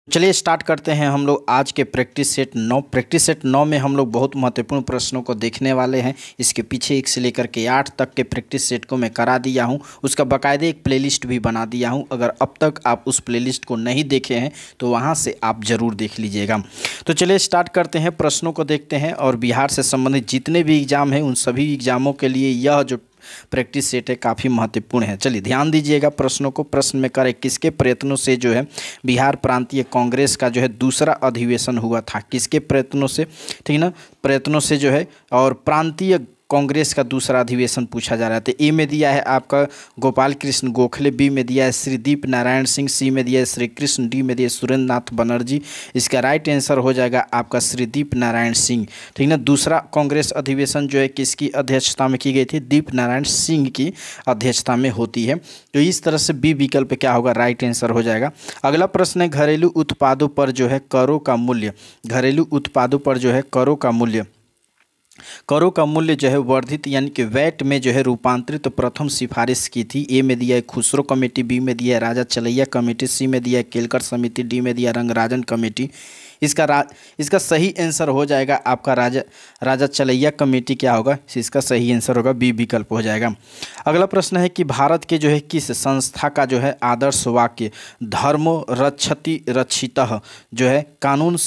चलिए स्टार्ट करते हैं हम लोग आज के प्रैक्टिस सेट 9 में हम लोग बहुत महत्वपूर्ण प्रश्नों को देखने वाले हैं। इसके पीछे 1 से लेकर के 8 तक के प्रैक्टिस सेट को मैं करा दिया हूं, उसका बाकायदे एक प्लेलिस्ट भी बना दिया हूं। अगर अब तक आप उस प्लेलिस्ट को नहीं देखे हैं तो वहां से आप ज़रूर देख लीजिएगा। तो चलिए स्टार्ट करते हैं, प्रश्नों को देखते हैं और बिहार से संबंधित जितने भी एग्ज़ाम हैं उन सभी एग्ज़ामों के लिए यह जो प्रैक्टिस सेट है काफ़ी महत्वपूर्ण है। चलिए ध्यान दीजिएगा प्रश्नों को। प्रश्न में करें, किसके प्रयत्नों से जो है बिहार प्रांतीय कांग्रेस का जो है दूसरा अधिवेशन हुआ था? किसके प्रयत्नों से, ठीक ना, प्रयत्नों से जो है और प्रांतीय कांग्रेस का दूसरा अधिवेशन पूछा जा रहा है। तो ए में दिया है आपका गोपाल कृष्ण गोखले, बी में दिया है श्रीदीप नारायण सिंह, सी में दिया है श्री कृष्ण, डी में दिया है सुरेंद्र नाथ बनर्जी। इसका राइट आंसर हो जाएगा आपका श्रीदीप नारायण सिंह, ठीक ना। दूसरा कांग्रेस अधिवेशन जो है किसकी अध्यक्षता में की गई थी? दीप नारायण सिंह की अध्यक्षता में होती है। तो इस तरह से बी विकल्प क्या होगा? राइट आंसर हो जाएगा। अगला प्रश्न है, घरेलू उत्पादों पर जो है करों का मूल्य, घरेलू उत्पादों पर जो है करों का मूल्य, करों का मूल्य जो है वर्धित यानी कि वैट में जो है रूपांतरित तो प्रथम सिफारिश की थी। ए में दिया है खुसरो कमेटी, बी में दिया है राजा चलैया कमेटी, सी में दिया है केलकर समिति, डी में दिया रंगराजन कमेटी। इसका सही आंसर हो जाएगा आपका राजा चलैया कमेटी क्या होगा? इसका सही आंसर होगा बी विकल्प हो जाएगा। अगला प्रश्न है कि भारत के जो है किस संस्था का जो है आदर्श वाक्य धर्मो रक्षति रक्षितः जो है कानून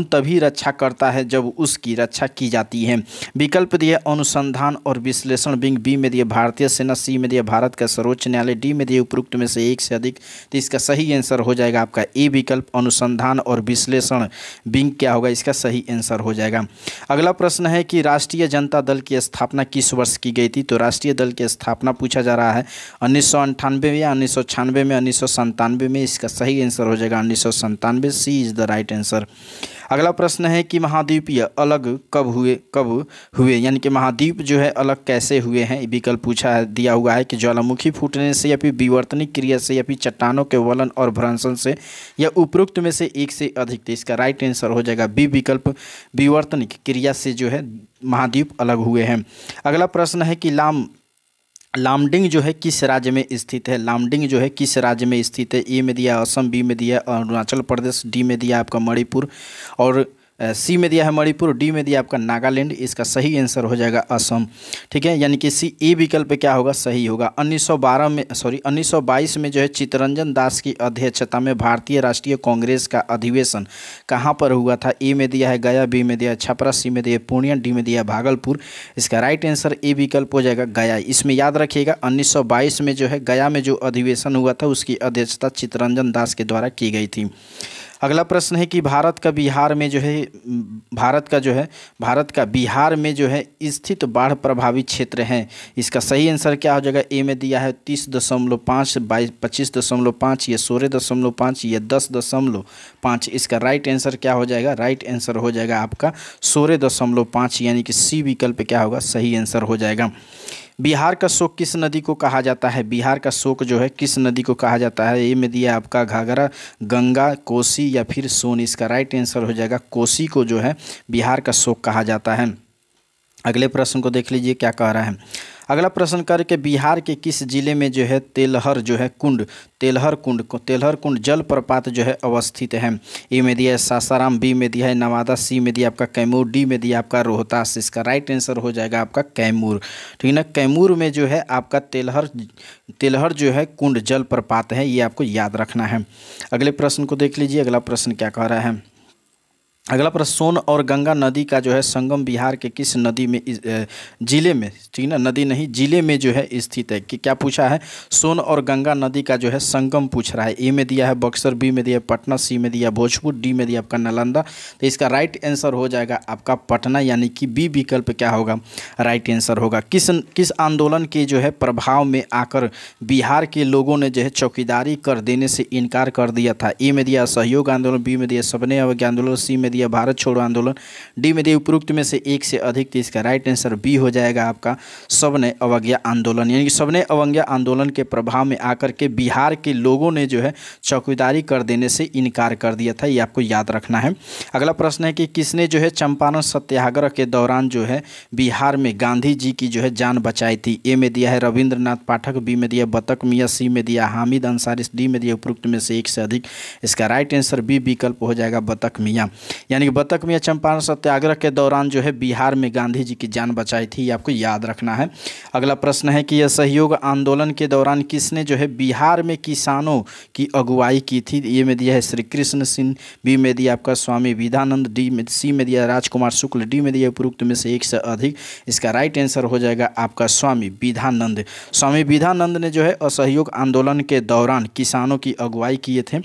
तभी रक्षा करता है जब उसकी रक्षा की जाती है। विकल्प दिए अनुसंधान और विश्लेषण विंग, बी में दिए भारतीय सेना, सी में दिए भारत का सर्वोच्च न्यायालय, डी में दिए उपरोक्त में से एक से अधिक। तो इसका सही आंसर हो जाएगा आपका ए विकल्प अनुसंधान और विश्लेषण विंग क्या होगा? इसका सही आंसर हो जाएगा। अगला प्रश्न है कि राष्ट्रीय जनता दल की स्थापना किस वर्ष की गई थी? तो राष्ट्रीय दल की स्थापना पूछा जा रहा है 1998 या 1996 में, 1997 में। इसका सही आंसर हो जाएगा 1997। सी इज द राइट आंसर। अगला प्रश्न है कि महाद्वीपीय अलग कब हुए यानी कि महाद्वीप जो है अलग कैसे हुए हैं? विकल्प दिया हुआ है कि ज्वालामुखी फूटने से या फिर विवर्तनिक क्रिया से या फिर चट्टानों के वलन और भ्रंशन से या उपरोक्त में से एक से अधिक। तो इसका राइट आंसर हो जाएगा बी विकल्प विवर्तनिक क्रिया से जो है महाद्वीप अलग हुए हैं। अगला प्रश्न है कि लामडिंग जो है किस राज्य में स्थित है? लामडिंग जो है किस राज्य में स्थित है? ए में दिया असम, बी में दिया अरुणाचल प्रदेश, डी में दिया आपका मणिपुर और सी में दिया है मणिपुर, डी में दिया आपका नागालैंड। इसका सही आंसर हो जाएगा असम, ठीक है। यानी कि सी ए विकल्प क्या होगा? सही होगा। 1922 में जो है चित्तरंजन दास की अध्यक्षता में भारतीय राष्ट्रीय कांग्रेस का अधिवेशन कहाँ पर हुआ था? ए में दिया है गया, बी में दिया है छपरा, सी में दिया है पूर्णिया, डी में दिया है भागलपुर। इसका राइट आंसर ए विकल्प हो जाएगा गया। इसमें याद रखिएगा 1922 में जो है गया में जो अधिवेशन हुआ था उसकी अध्यक्षता चित्तरंजन दास के द्वारा की गई थी। अगला प्रश्न है कि भारत का बिहार में जो है स्थित बाढ़ प्रभावित क्षेत्र हैं। इसका सही आंसर क्या हो जाएगा? ए में दिया है 30.5, 25.5, या 16.5, या 10.5। इसका राइट आंसर क्या हो जाएगा? राइट आंसर हो जाएगा आपका 16.5 यानी कि सी विकल्प क्या होगा? सही आंसर हो जाएगा। बिहार का शोक किस नदी को कहा जाता है? बिहार का शोक जो है किस नदी को कहा जाता है? ए में दिया आपका घाघरा, गंगा, कोसी या फिर सोन। इसका राइट आंसर हो जाएगा कोसी को जो है बिहार का शोक कहा जाता है। अगले प्रश्न को देख लीजिए क्या कह रहा है। अगला प्रश्न करके बिहार के किस जिले में जो है तेलहर कुंड जलप्रपात जो है अवस्थित है? ए में दिया है सासाराम, बी में दिया है नवादा, सी में दिया आपका कैमूर, डी में दिया आपका रोहतास। इसका राइट आंसर हो जाएगा आपका कैमूर, ठीक है ना। कैमूर में जो है आपका तेलहर जो है कुंड जलप्रपात है, ये आपको याद रखना है। अगले प्रश्न को देख लीजिए। अगला प्रश्न क्या कह रहा है? अगला प्रश्न, सोन और गंगा नदी का जो है संगम बिहार के किस नदी में जिले में, ठीक ना, नदी नहीं जिले में जो है स्थित है? कि क्या पूछा है? सोन और गंगा नदी का जो है संगम पूछ रहा है। ए में दिया है बक्सर, बी में दिया है पटना, सी में दिया भोजपुर, डी में दिया आपका नालंदा। तो इसका राइट आंसर हो जाएगा आपका पटना यानी कि बी विकल्प क्या होगा? राइट आंसर होगा। किस आंदोलन के जो है प्रभाव में आकर बिहार के लोगों ने जो है चौकीदारी कर देने से इनकार कर दिया था? ए में दिया असहयोग आंदोलन, बी में दिया सबने अवज्ञा आंदोलन, सी में दिया भारत छोड़ो आंदोलन, डी में दिया उपरोक्त में से एक से अधिक, तो इसका राइट आंसर बी हो जाएगा आपका सविनय अवज्ञा आंदोलन। यानी कि सविनय अवज्ञा आंदोलन के प्रभाव में आकर के बिहार के लोगों ने जो है चौकीदारी कर देने से इनकार कर दिया था, ये आपको याद रखना है। अगला प्रश्न है कि किसने जो है चंपारण सत्याग्रह के दौरान जो है बिहार में गांधी जी की जो है जान बचाई थी? ए में दिया है रविंद्रनाथ पाठक, बी में दिया बतक मियाँ, सी में दिया हामिद अंसारी, डी में दिया उपरोक्त में से एक से अधिक। इसका राइट आंसर बी विकल्प हो जाएगा बतक मियाँ। यानी कि बतक मियाँ चंपारण सत्याग्रह के दौरान जो है बिहार में गांधी जी की जान बचाई थी, ये आपको याद रखना है। अगला प्रश्न है कि यह सहयोग आंदोलन के दौरान किसने जो है बिहार में किसानों की अगुवाई की थी? ए में दिया है श्री कृष्ण सिंह, बी में दिया आपका स्वामी विधानंद, सी में दिया राजकुमार शुक्ल, डी में दिया उपरोक्त में से एक से अधिक। इसका राइट आंसर हो जाएगा आपका स्वामी विधानंद। स्वामी विधानंद ने जो है असहयोग आंदोलन के दौरान किसानों की अगुवाई किए थे।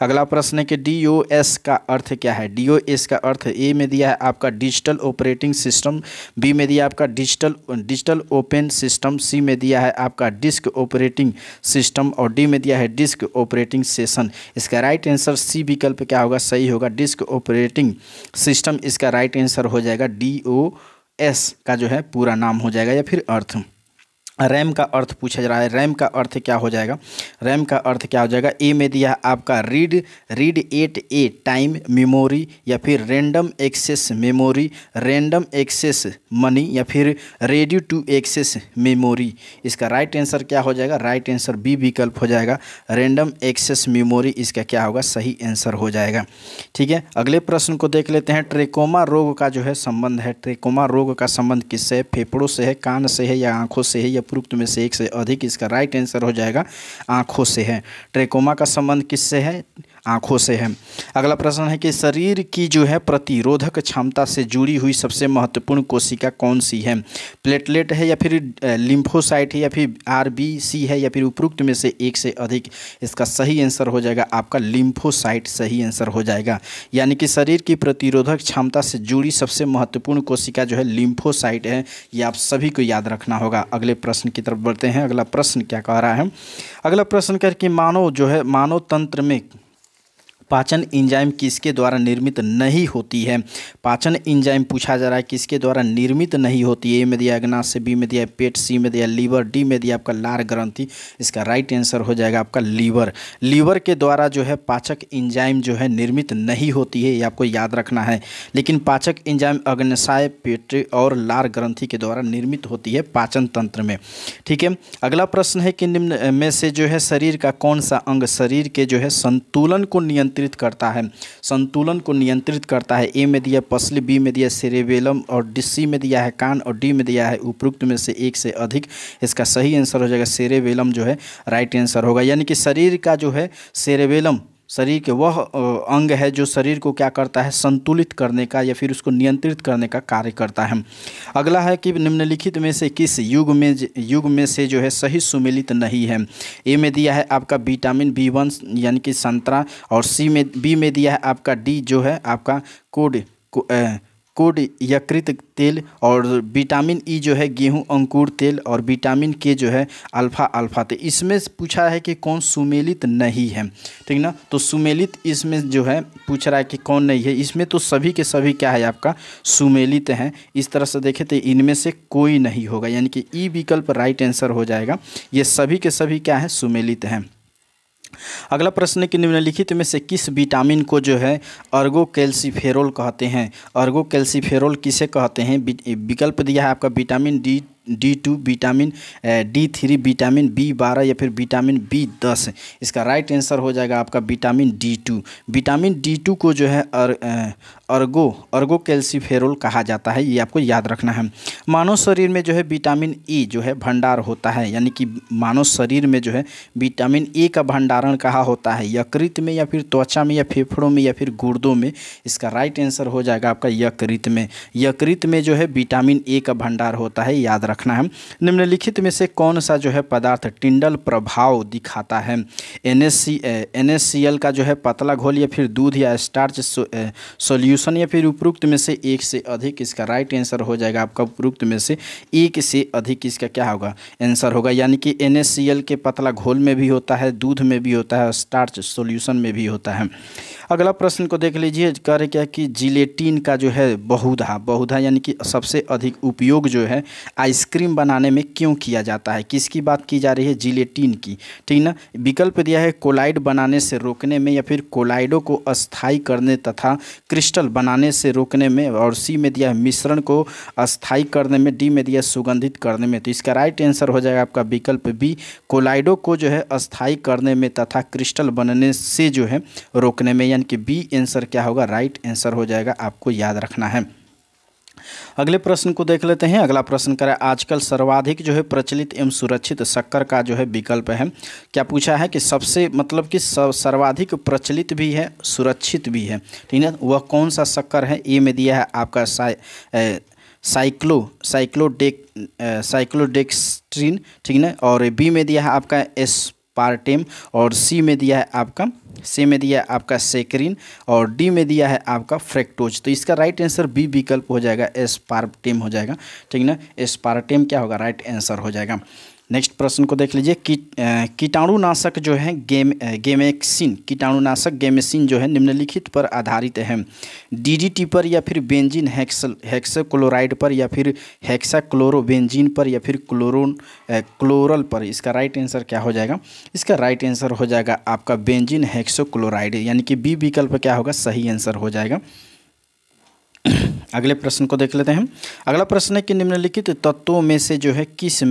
अगला प्रश्न है कि DOS का अर्थ क्या है? DOS का अर्थ ए में दिया है आपका डिजिटल ऑपरेटिंग सिस्टम, बी में दिया आपका डिजिटल ओपन सिस्टम, सी में दिया है आपका डिस्क ऑपरेटिंग सिस्टम और डी में दिया है डिस्क ऑपरेटिंग सेशन। इसका राइट आंसर सी विकल्प क्या होगा? सही होगा डिस्क ऑपरेटिंग सिस्टम। इसका राइट आंसर हो जाएगा DOS का जो है पूरा नाम हो जाएगा या फिर अर्थ। रैम का अर्थ पूछा जा रहा है, रैम का अर्थ क्या हो जाएगा? रैम का अर्थ क्या हो जाएगा? ए में दिया आपका read at a time memory या फिर random access memory, random access money या फिर रेडी टू एक्सेस मेमोरी। इसका राइट आंसर क्या हो जाएगा? राइट आंसर बी विकल्प हो जाएगा रैंडम एक्सेस मेमोरी। इसका क्या होगा? सही आंसर हो जाएगा। ठीक है, अगले प्रश्न को देख लेते हैं। ट्रेकोमा रोग का जो है संबंध है, ट्रेकोमा रोग का संबंध किससे है? फेफड़ों से है, कान से है या आंखों से है या उपरोक्त में से एक से अधिक? इसका राइट आंसर हो जाएगा आंखों से है। ट्रेकोमा का संबंध किससे है? आंखों से है। अगला प्रश्न है कि शरीर की जो है प्रतिरोधक क्षमता से जुड़ी हुई सबसे महत्वपूर्ण कोशिका कौन सी है? प्लेटलेट है या फिर लिम्फोसाइट है या फिर RBC है या फिर उपरोक्त में से एक से अधिक? इसका सही आंसर हो जाएगा आपका लिम्फोसाइट, सही आंसर हो जाएगा। यानी कि शरीर की प्रतिरोधक क्षमता से जुड़ी सबसे महत्वपूर्ण कोशिका जो है लिम्फोसाइट है, ये आप सभी को याद रखना होगा। अगले प्रश्न की तरफ बढ़ते हैं। अगला प्रश्न क्या कह रहा है? अगला प्रश्न क्या है कि मानव तंत्र में पाचन एंजाइम किसके द्वारा निर्मित नहीं होती है? पाचन एंजाइम पूछा जा रहा है किसके द्वारा निर्मित नहीं होती है? ए में दिया अग्नाशय, बी में दिया पेट, सी में दिया लीवर, डी में दिया आपका लार ग्रंथि। इसका राइट आंसर हो जाएगा आपका लीवर। लीवर के द्वारा जो है पाचक एंजाइम जो है निर्मित नहीं होती है, ये आपको याद रखना है। लेकिन पाचक एंजाइम अग्नाशय, पेट और लार ग्रंथि के द्वारा निर्मित होती है पाचन तंत्र में। ठीक है, अगला प्रश्न है कि निम्न में से जो है शरीर का कौन सा अंग शरीर के जो है संतुलन को नियंत्रित करता है? संतुलन को नियंत्रित करता है। ए में दिया पसली, बी में दिया सेरेबेलम और सी में दिया है कान और डी में दिया है उपरोक्त में से एक से अधिक। इसका सही आंसर हो जाएगा सेरेबेलम जो है राइट आंसर होगा। यानी कि शरीर का जो है सेरेबेलम शरीर के वह अंग है जो शरीर को क्या करता है? संतुलित करने का या फिर उसको नियंत्रित करने का कार्य करता है। अगला है कि निम्नलिखित में से किस युग में से जो है सही सुमेलित नहीं है? ए में दिया है आपका विटामिन B1 यानी कि संतरा और बी में दिया है आपका डी जो है आपका कोड यकृत तेल और विटामिन ई जो है गेहूं अंकुर तेल और विटामिन के जो है अल्फा तेल। इसमें पूछा है कि कौन सुमेलित नहीं है, ठीक ना? तो सुमेलित इसमें जो है पूछ रहा है कि कौन नहीं है। इसमें तो सभी के सभी क्या है आपका सुमेलित हैं। इस तरह से देखें तो इनमें से कोई नहीं होगा, यानी कि ई विकल्प राइट आंसर हो जाएगा। ये सभी के सभी क्या है? सुमेलित हैं। अगला प्रश्न है कि निम्नलिखित में से किस विटामिन को जो है अर्गोकैल्सिफेरॉल कहते हैं? अर्गोकैल्सिफेरॉल किसे कहते हैं? विकल्प दिया है आपका vitamin D2, vitamin D3, vitamin B12 या फिर विटामिन B10। इसका राइट आंसर हो जाएगा आपका विटामिन D2। विटामिन D2 को जो है अर्गोकैल्सिफेरॉल कहा जाता है, ये आपको याद रखना है। मानव शरीर में जो है विटामिन E जो है भंडार होता है, यानी कि मानव शरीर में जो है विटामिन E का भंडारण कहाँ होता है? यकृत में या फिर त्वचा में या फेफड़ों में या फिर गुर्दों में? इसका राइट आंसर हो जाएगा आपका यकृत में। यकृत में जो है विटामिन E का भंडार होता है, याद रखना है। निम्नलिखित में से कौन सा जो है पदार्थ टिंडल प्रभाव दिखाता है? NaCl का जो है पतला घोल या फिर दूध या स्टार्च सॉल्यूशन या फिर उपरोक्त में से एक से अधिक। इसका राइट आंसर हो जाएगा आपका उपरोक्त में से एक से अधिक इसका क्या होगा आंसर होगा, यानी कि NaCl के पतला घोल में भी होता है, दूध में भी होता है, स्टार्च सॉल्यूशन में भी होता है। अगला प्रश्न को देख लीजिए, कह रहे क्या कि जिलेटिन का जो है बहुधा यानी कि सबसे अधिक उपयोग जो है आइसक्रीम बनाने में क्यों किया जाता है? किसकी बात की जा रही है? जिलेटिन की, ठीक ना। विकल्प दिया है कोलाइड बनाने से रोकने में, या फिर कोलाइडों को अस्थायी करने तथा क्रिस्टल बनाने से रोकने में, और सी में दिया है मिश्रण को अस्थायी करने में, डी में दिया सुगंधित करने में। तो इसका राइट आंसर हो जाएगा आपका विकल्प बी, कोलाइडों को जो है अस्थायी करने में तथा क्रिस्टल बनने से जो है रोकने में, यानी कि बी आंसर क्या होगा राइट आंसर हो जाएगा, आपको याद रखना है। अगले प्रश्न को देख लेते हैं। अगला प्रश्न करें, आजकल सर्वाधिक जो है प्रचलित एवं सुरक्षित शक्कर का जो है विकल्प है। क्या पूछा है कि सबसे मतलब कि सर्वाधिक प्रचलित भी है, सुरक्षित भी है, ठीक है, वह कौन सा शक्कर है? ए में दिया है आपका साइक्लोडेक्स्ट्रिन, ठीक है, और बी में दिया है आपका एस्पार्टेम, और सी में दिया है आपका सेक्रिन, और डी में दिया है आपका फ्रेक्टोज। तो इसका राइट आंसर बी विकल्प हो जाएगा, एस्पार्टेम हो जाएगा, ठीक ना। एस्पार्टेम क्या होगा राइट आंसर हो जाएगा। नेक्स्ट प्रश्न को देख लीजिए, कीटाणुनाशक जो है गेमेसिन जो है निम्नलिखित पर आधारित है। DDT पर, या फिर बेंजीन हेक्साक्लोराइड पर, या फिर हेक्साक्लोरोबेंजीन पर, या फिर क्लोरल पर। इसका राइट आंसर क्या हो जाएगा? इसका राइट आंसर हो जाएगा आपका बेंजीन हेक्साक्लोराइड, यानी कि बी विकल्प क्या होगा सही आंसर हो जाएगा। अगले प्रश्न को देख लेते हैं। अगला प्रश्न है कि निम्नलिखित तत्वों में से जो है किस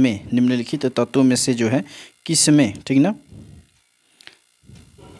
में, ठीक ना,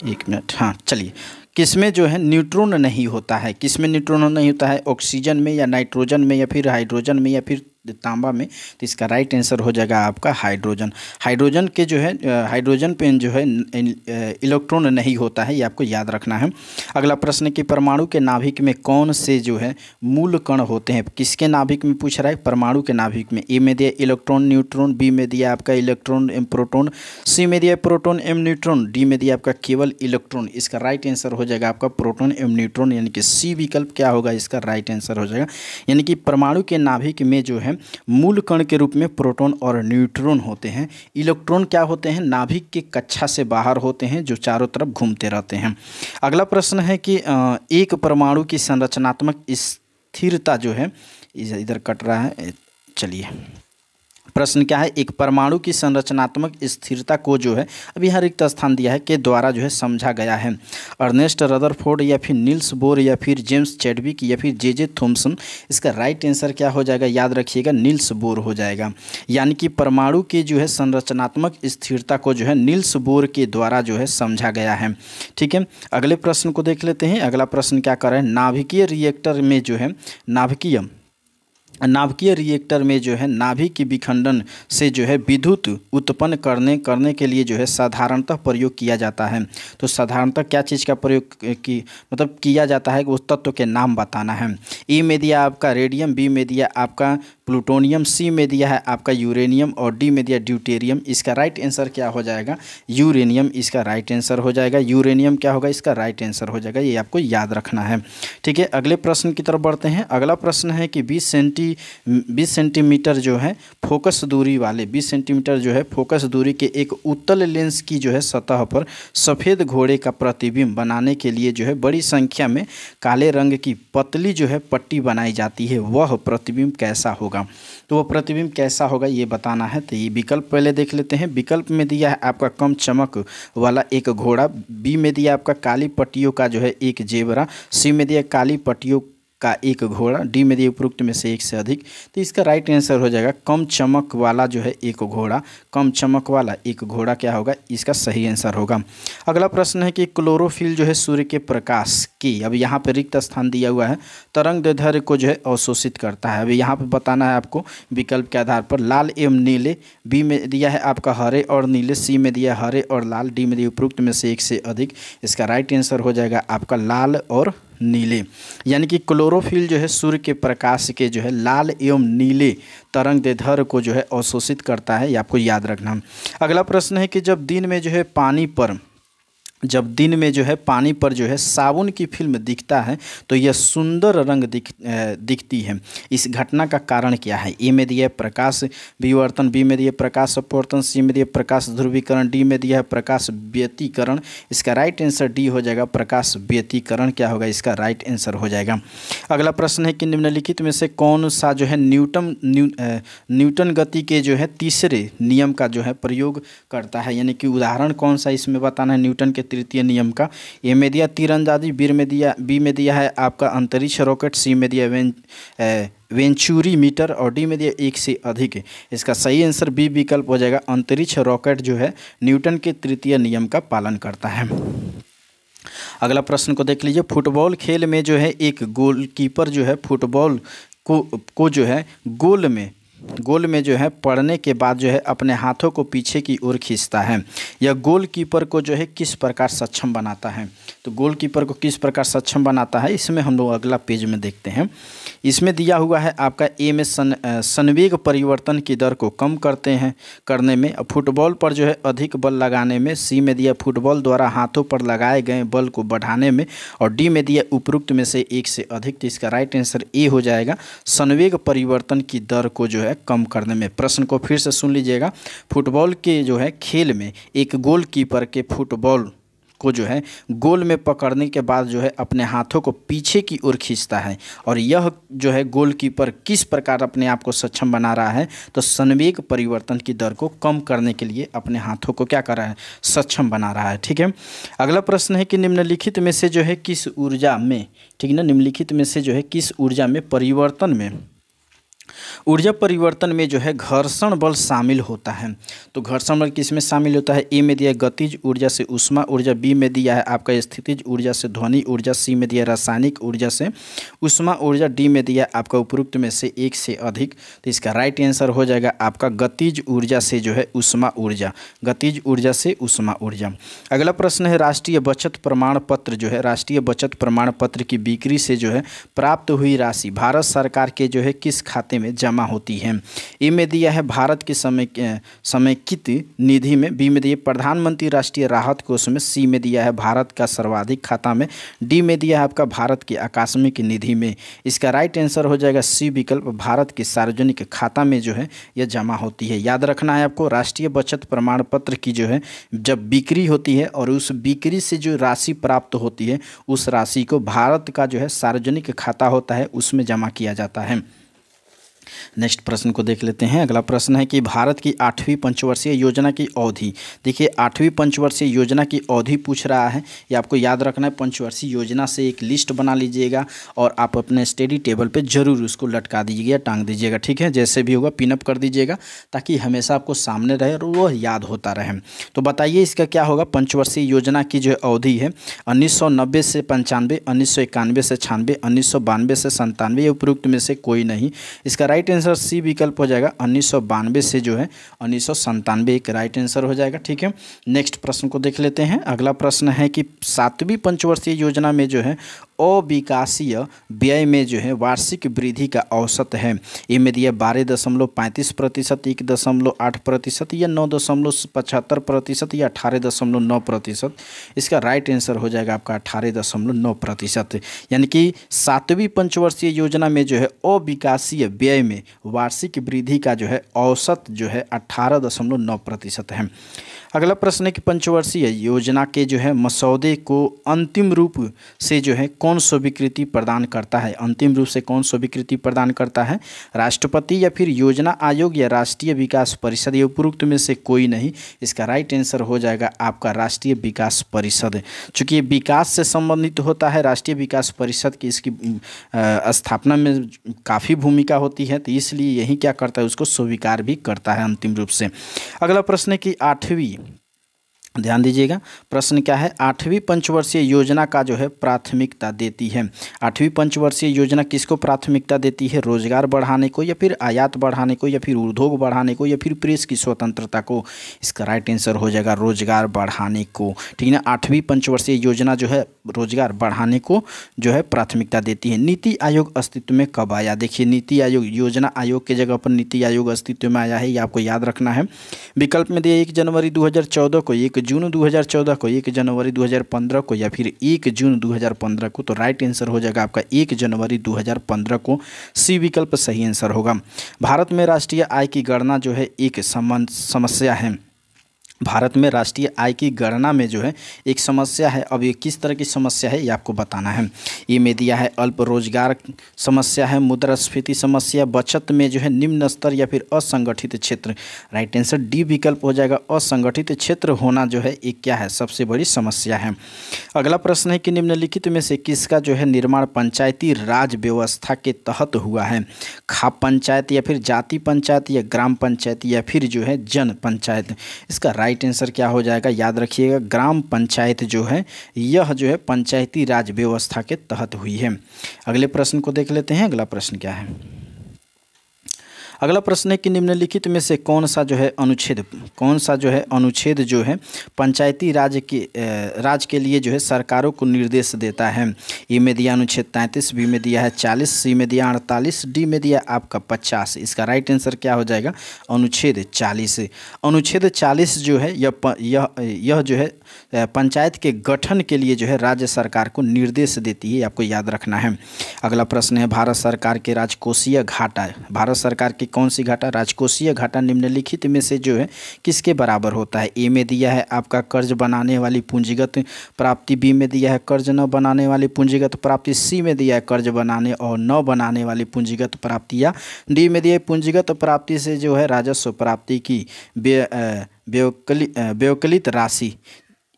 एक मिनट, हाँ चलिए, किसमें जो है न्यूट्रॉन नहीं होता है? किसमें न्यूट्रॉन नहीं होता है? ऑक्सीजन में, या नाइट्रोजन में, या फिर हाइड्रोजन में, या फिर तांबा में। तो इसका राइट आंसर हो जाएगा आपका हाइड्रोजन के जो है हाइड्रोजन पे जो है इलेक्ट्रॉन नहीं होता है, ये आपको याद रखना है। अगला प्रश्न कि परमाणु के नाभिक में कौन से जो है मूल कण होते हैं? किसके नाभिक में पूछ रहा है? परमाणु के नाभिक में। ए में दिया इलेक्ट्रॉन न्यूट्रॉन, बी में दिया आपका इलेक्ट्रॉन एम प्रोटॉन, सी में दिया प्रोटॉन एम न्यूट्रॉन, डी में दिया आपका केवल इलेक्ट्रॉन। इसका राइट आंसर हो जाएगा आपका प्रोटॉन एम न्यूट्रॉन, यानी कि सी विकल्प क्या होगा इसका राइट आंसर हो जाएगा। यानी कि परमाणु के नाभिक में जो है मूल कण के रूप में प्रोटॉन और न्यूट्रॉन होते हैं। इलेक्ट्रॉन क्या होते हैं? नाभिक के कक्षा से बाहर होते हैं, जो चारों तरफ घूमते रहते हैं। अगला प्रश्न है कि एक परमाणु की संरचनात्मक स्थिरता जो है, इधर कट रहा है, चलिए प्रश्न क्या है? एक परमाणु की संरचनात्मक स्थिरता को जो है अभी यहाँ रिक्त स्थान दिया है के द्वारा जो है समझा गया है। अर्नेस्ट रदरफोर्ड, या फिर नील्स बोर, या फिर जेम्स चैडविक, या फिर जे थॉमसन। इसका राइट आंसर क्या हो जाएगा? याद रखिएगा नील्स बोर हो जाएगा। यानी कि परमाणु की जो है संरचनात्मक स्थिरता को जो है नील्स बोर के द्वारा जो है समझा गया है। ठीक है, अगले प्रश्न को देख लेते हैं। अगला प्रश्न क्या कर रहे हैं? नाभिकीय रिएक्टर में जो है नाभिकीय रिएक्टर में जो है नाभिक की विखंडन से जो है विद्युत उत्पन्न करने के लिए जो है साधारणतः प्रयोग किया जाता है। तो साधारणतः क्या चीज़ का प्रयोग किया जाता है, उस तत्व के नाम बताना है। ई में दिया आपका रेडियम, बी में दिया आपका प्लूटोनियम, सी में दिया है आपका यूरेनियम, और डी में दिया ड्यूटेरियम। इसका राइट आंसर क्या हो जाएगा? यूरेनियम इसका राइट आंसर हो जाएगा। यूरेनियम क्या होगा? इसका राइट आंसर हो जाएगा, ये आपको याद रखना है। ठीक है, अगले प्रश्न की तरफ बढ़ते हैं। अगला प्रश्न है कि 20 सेंटीमीटर जो है फोकस दूरी वाले 20 सेंटीमीटर जो है फोकस दूरी के एक उत्तल लेंस की जो है सतह पर सफ़ेद घोड़े का प्रतिबिंब बनाने के लिए जो है बड़ी संख्या में काले रंग की पतली जो है पट्टी बनाई जाती है। वह प्रतिबिंब कैसा होगा? तो वह प्रतिबिंब कैसा होगा ये बताना है। तो ये विकल्प पहले देख लेते हैं। विकल्प में दिया है आपका कम चमक वाला एक घोड़ा, बी में दिया आपका काली पट्टियों का जो है एक जेबरा, सी में दिया काली पट्टियों का एक घोड़ा, डी में दिया उपरोक्त में से एक से अधिक। तो इसका राइट आंसर हो जाएगा कम चमक वाला जो है एक घोड़ा। कम चमक वाला एक घोड़ा क्या होगा? इसका सही आंसर होगा। अगला प्रश्न है कि क्लोरोफिल जो है सूर्य के प्रकाश की, अब यहाँ पे रिक्त स्थान दिया हुआ है, तरंग दैर्ध्य को जो है अवशोषित करता है। अभी यहाँ पे बताना है आपको विकल्प के आधार पर। लाल एवं नीले, बी में दिया है आपका हरे और नीले, सी में दिया हरे और लाल, डी में दिया उपरोक्त में से एक से अधिक। इसका राइट आंसर हो जाएगा आपका लाल और नीले, यानी कि क्लोरोफिल जो है सूर्य के प्रकाश के जो है लाल एवं नीले तरंग दैर्ध्य को जो है अवशोषित करता है, ये आपको याद रखना। अगला प्रश्न है कि जब दिन में जो है पानी पर जो है साबुन की फिल्म दिखता है तो यह सुंदर रंग दिखती है, इस घटना का कारण क्या है? ए में दिया है प्रकाश विवर्तन, बी में दिया है प्रकाश अपवर्तन, सी में दिया है प्रकाश ध्रुवीकरण, डी में दिया है प्रकाश व्यतिकरण। इसका राइट आंसर डी हो जाएगा, प्रकाश व्यतिकरण क्या होगा, इसका राइट आंसर हो जाएगा। अगला प्रश्न है कि निम्नलिखित में से कौन सा जो है न्यूटन गति के जो है तीसरे नियम का जो है प्रयोग करता है, यानी कि उदाहरण कौन सा इसमें बताना है न्यूटन के तृतीय नियम का। ए में दिया तीरंदाजी, बी में दिया है आपका अंतरिक्ष रॉकेट, सी में दिया वेंचुरी मीटर और डी में दिया एक से अधिक। इसका सही आंसर बी विकल्प हो जाएगा, अंतरिक्ष रॉकेट जो है न्यूटन के तृतीय नियम का पालन करता है। अगला प्रश्न को देख लीजिए, फुटबॉल खेल में जो है एक गोलकीपर जो है फुटबॉल को जो है गोल में जो है पड़ने के बाद जो है अपने हाथों को पीछे की ओर खींचता है, यह गोलकीपर को जो है किस प्रकार सक्षम बनाता है? तो गोलकीपर को किस प्रकार सक्षम बनाता है, इसमें हम लोग अगला पेज में देखते हैं। इसमें दिया हुआ है आपका ए में संवेग परिवर्तन की दर को कम करने में, फुटबॉल पर जो है अधिक बल लगाने में, सी में दिया फुटबॉल द्वारा हाथों पर लगाए गए बल को बढ़ाने में और डी में दिया उपरोक्त में से एक से अधिक। तो इसका राइट आंसर ए हो जाएगा, संवेग परिवर्तन की दर को जो है कम करने में। प्रश्न को फिर से सुन लीजिएगा, फुटबॉल के जो है खेल में एक गोलकीपर के फुटबॉल को जो है गोल में पकड़ने के बाद जो है अपने हाथों को पीछे की ओर खींचता है और यह जो है गोलकीपर किस प्रकार अपने आप को सक्षम बना रहा है? तो संवेग परिवर्तन की दर को कम करने के लिए अपने हाथों को क्या कर रहा है, सक्षम बना रहा है। ठीक है, अगला प्रश्न है कि निम्नलिखित में से जो है किस ऊर्जा में, ठीक है ना, निम्नलिखित में से जो है किस ऊर्जा परिवर्तन में जो है घर्षण बल शामिल होता है? तो घर्षण बल किस में शामिल होता है? ए में दिया गतिज ऊर्जा से ऊष्मा ऊर्जा, बी में दिया है आपका स्थितिज ऊर्जा से ध्वनि ऊर्जा, सी में दिया रासायनिक ऊर्जा से ऊष्मा ऊर्जा, डी में दिया आपका उपरोक्त में से एक से अधिक। तो इसका राइट आंसर हो जाएगा आपका गतिज ऊर्जा से जो है ऊष्मा ऊर्जा, गतिज ऊर्जा से ऊष्मा ऊर्जा। अगला प्रश्न है, राष्ट्रीय बचत प्रमाण पत्र जो है, राष्ट्रीय बचत प्रमाण पत्र की बिक्री से जो है प्राप्त हुई राशि भारत सरकार के जो है किस खाते में जमा होती है? ए में दिया है भारत की समेकित निधि में, बी में दिया प्रधानमंत्री राष्ट्रीय राहत कोष में, सी में दिया है भारत का सर्वाधिक खाता में, डी में दिया है आपका भारत की आकस्मिक निधि में। इसका राइट आंसर हो जाएगा सी विकल्प, भारत के सार्वजनिक खाता में जो है यह जमा होती है। याद रखना है आपको, राष्ट्रीय बचत प्रमाण पत्र की जो है जब बिक्री होती है और उस बिक्री से जो राशि प्राप्त होती है उस राशि को भारत का जो है सार्वजनिक खाता होता है उसमें जमा किया जाता है। नेक्स्ट प्रश्न को देख लेते हैं। अगला प्रश्न है कि भारत की 8वीं पंचवर्षीय योजना की अवधि, देखिए 8वीं पंचवर्षीय योजना की अवधि पूछ रहा है, ये आपको याद रखना है। पंचवर्षीय योजना से एक लिस्ट बना लीजिएगा और आप अपने स्टडी टेबल पे जरूर उसको लटका दीजिएगा, टांग दीजिएगा, ठीक है, जैसे भी होगा पिनअप कर दीजिएगा ताकि हमेशा आपको सामने रहे और वह याद होता रहे। तो बताइए इसका क्या होगा? पंचवर्षीय योजना की जो अवधि है 1990 से 95, 1991 से 96, 1992 से 97, ये उपरोक्त में से कोई नहीं। इसका राइट आंसर सी विकल्प हो जाएगा, 1992 से जो है 1997 एक राइट आंसर हो जाएगा। ठीक है, नेक्स्ट प्रश्न को देख लेते हैं। अगला प्रश्न है कि 7वीं पंचवर्षीय योजना में जो है अविकासीय व्यय में जो है वार्षिक वृद्धि का औसत है। ए में दिया 12.35%, 1.8% या 9.75% या 18.9%। इसका राइट आंसर हो जाएगा आपका 18.9%, यानी कि 7वीं पंचवर्षीय योजना में जो है अविकासीय व्यय में वार्षिक वृद्धि का जो है औसत जो है 18.9% है। अगला प्रश्न है कि पंचवर्षीय योजना के जो है मसौदे को अंतिम रूप से जो है कौन स्वीकृति प्रदान करता है? अंतिम रूप से कौन स्वीकृति प्रदान करता है? राष्ट्रपति या फिर योजना आयोग या राष्ट्रीय विकास परिषद, ये उपरोक्त में से कोई नहीं। इसका राइट आंसर हो जाएगा आपका राष्ट्रीय विकास परिषद। चूँकि ये विकास से संबंधित होता है, राष्ट्रीय विकास परिषद की इसकी स्थापना में काफ़ी भूमिका होती है, तो इसलिए यही क्या करता है, उसको स्वीकार भी करता है अंतिम रूप से। अगला प्रश्न है कि ध्यान दीजिएगा। प्रश्न क्या है, 8वीं पंचवर्षीय योजना का जो है प्राथमिकता देती है। 8वीं पंचवर्षीय योजना किसको प्राथमिकता देती है? रोजगार बढ़ाने को, या फिर आयात बढ़ाने को, या फिर उद्योग बढ़ाने को, या फिर प्रेस की स्वतंत्रता को? इसका राइट आंसर हो जाएगा रोजगार बढ़ाने को। ठीक है ना। 8वीं पंचवर्षीय योजना जो है रोजगार बढ़ाने को जो है प्राथमिकता देती है। नीति आयोग अस्तित्व में कब आया? देखिए, नीति आयोग योजना आयोग के जगह पर नीति आयोग अस्तित्व में आया है, ये आपको याद रखना है। विकल्प में दिए 1 जनवरी 2014 को, 1 जून 2014 को, 1 जनवरी 2015 को, या फिर 1 जून 2015 को। तो राइट आंसर हो जाएगा आपका 1 जनवरी 2015 को। सी विकल्प सही आंसर होगा। भारत में राष्ट्रीय आय की गणना जो है एक समस्या है। भारत में राष्ट्रीय आय की गणना में जो है एक समस्या है। अब ये किस तरह की समस्या है ये आपको बताना है। ये में दिया है अल्प रोजगार समस्या है, मुद्रास्फीति समस्या, बचत में जो है निम्न स्तर, या फिर असंगठित क्षेत्र। राइट आंसर डी विकल्प हो जाएगा। असंगठित क्षेत्र होना जो है एक क्या है, सबसे बड़ी समस्या है। अगला प्रश्न है कि निम्नलिखित में से किसका जो है निर्माण पंचायती राज व्यवस्था के तहत हुआ है? खाप पंचायत, या फिर जाति पंचायत, या ग्राम पंचायत, या फिर जो है जन पंचायत? इसका राइट आंसर क्या हो जाएगा, याद रखिएगा, ग्राम पंचायत जो है यह जो है पंचायती राज व्यवस्था के तहत हुई है। अगले प्रश्न को देख लेते हैं। अगला प्रश्न क्या है? अगला प्रश्न है कि निम्नलिखित में से कौन सा जो है अनुच्छेद जो है पंचायती राज के लिए जो है सरकारों को निर्देश देता है? ए में दिया अनुच्छेद 33, बी में दिया है 40, सी में दिया 48, डी में दिया आपका 50। इसका राइट आंसर क्या हो जाएगा, अनुच्छेद 40। अनुच्छेद 40 जो है यह जो है पंचायत के गठन के लिए जो है राज्य सरकार को निर्देश देती है, आपको याद रखना है। अगला प्रश्न है, भारत सरकार के राजकोषीय घाटा, भारत सरकार की कौन सी घाटा, राजकोषीय घाटा निम्नलिखित में से जो है किसके बराबर होता है? ए में दिया है आपका कर्ज बनाने वाली पूंजीगत प्राप्ति, बी में दिया है कर्ज न बनाने वाली पूंजीगत प्राप्ति, सी में दिया है कर्ज बनाने और न बनाने वाली पूंजीगत प्राप्ति, या डी में दिया है पूंजीगत प्राप्ति से जो है राजस्व प्राप्ति की व्यवकलित राशि।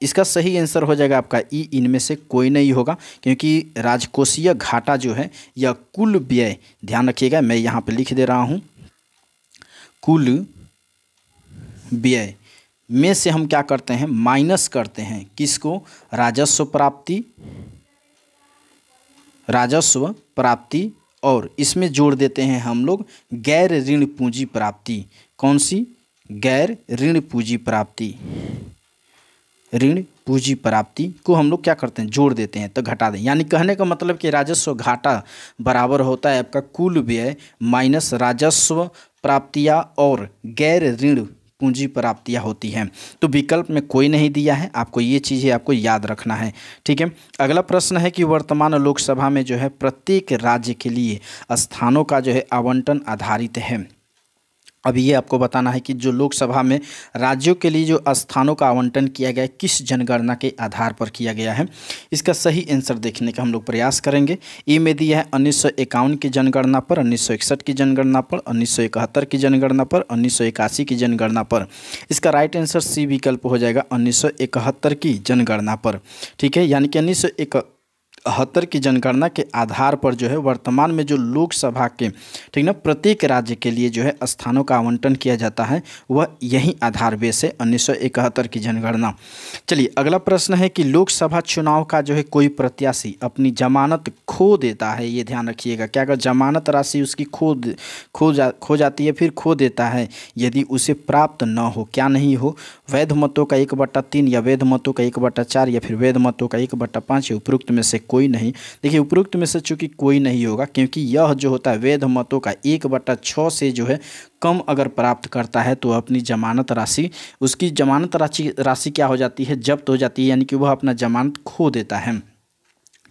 इसका सही आंसर हो जाएगा आपका ई, इनमें से कोई नहीं होगा, क्योंकि राजकोषीय घाटा जो है यह कुल व्यय, ध्यान रखिएगा मैं यहाँ पे लिख दे रहा हूँ, कुल व्यय में से हम क्या करते हैं, माइनस करते हैं किसको, राजस्व प्राप्ति, और इसमें जोड़ देते हैं हम लोग गैर ऋण पूंजी प्राप्ति। कौन सी? गैर ऋण पूंजी प्राप्ति। ऋण पूंजी प्राप्ति को हम लोग क्या करते हैं, जोड़ देते हैं, तो घटा दें। यानी कहने का मतलब कि राजस्व घाटा बराबर होता है आपका कुल व्यय माइनस राजस्व प्राप्तियां और गैर ऋण पूंजी प्राप्तियां होती हैं। तो विकल्प में कोई नहीं दिया है, आपको ये चीज़ें आपको याद रखना है। ठीक है। अगला प्रश्न है कि वर्तमान लोकसभा में जो है प्रत्येक राज्य के लिए स्थानों का जो है आवंटन आधारित है। अब ये आपको बताना है कि जो लोकसभा में राज्यों के लिए जो स्थानों का आवंटन किया गया है किस जनगणना के आधार पर किया गया है। इसका सही आंसर देखने का हम लोग प्रयास करेंगे। ए में दिया है 1951 की जनगणना पर, 1961 की जनगणना पर, 1971 की जनगणना पर, 1981 की जनगणना पर। इसका राइट आंसर सी विकल्प हो जाएगा 1971 की जनगणना पर। ठीक है। यानी कि 1971 की जनगणना के आधार पर जो है वर्तमान में जो लोकसभा के, ठीक ना, प्रत्येक राज्य के लिए जो है स्थानों का आवंटन किया जाता है वह यही आधार बेस है 1971 की जनगणना। चलिए अगला प्रश्न है कि लोकसभा चुनाव का जो है कोई प्रत्याशी अपनी जमानत खो देता है, ये ध्यान रखिएगा। क्या अगर जमानत राशि उसकी खो जाती है, फिर खो देता है, यदि उसे प्राप्त न हो, क्या नहीं हो, वैध मतों का 1/3 या वैध मतों का 1/4 या फिर वैध मतों का 1/5, उपरोक्त में से कोई नहीं। देखिए उपरोक्त में से चूंकि कोई नहीं होगा, क्योंकि यह जो होता है वैध मतों का 1/6 से जो है कम अगर प्राप्त करता है तो अपनी जमानत राशि, उसकी जमानत राशि क्या हो जाती है, जब्त हो जाती है, यानी कि वह अपना जमानत खो देता है।